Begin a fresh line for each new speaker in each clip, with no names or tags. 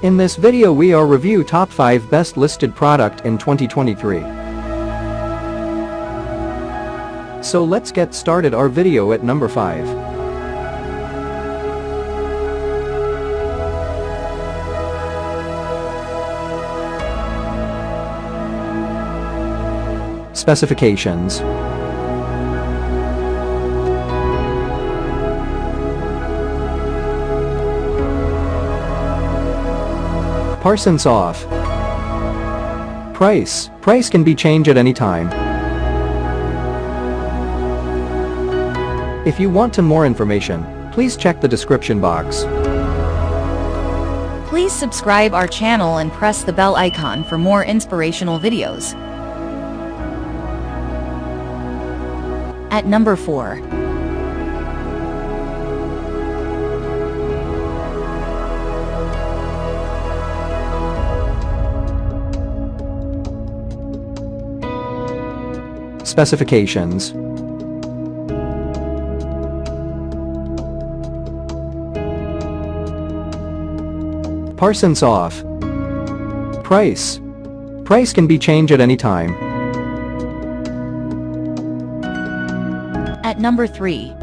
In this video we are review top 5 best listed product in 2023. So let's get started our video at number 5. Specifications. Parsons off. Price can be changed at any time. If you want more information, please check the description box.
Please subscribe our channel and press the bell icon for more inspirational videos. At number 4.
Specifications. Parsons off. Price can be changed at any time.
At number 3.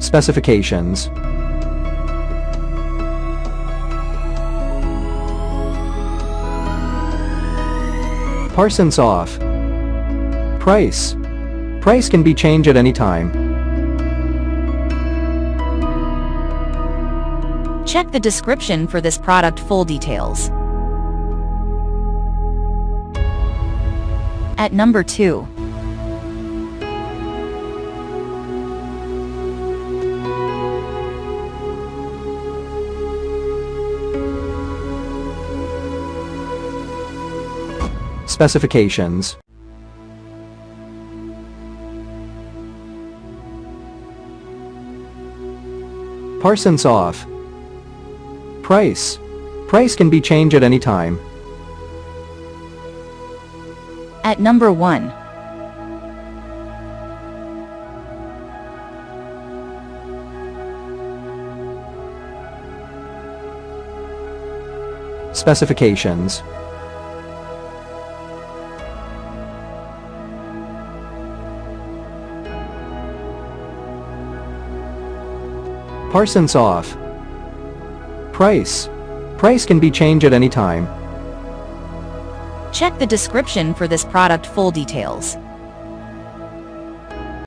Specifications. Parsons off. Price can be changed at any time.
Check the description for this product full details. At number 2.
Specifications. Parsons off. Price can be changed at any time.
At number 1.
Specifications. Parsons off. Price can be changed at any time.
Check the description for this product full details.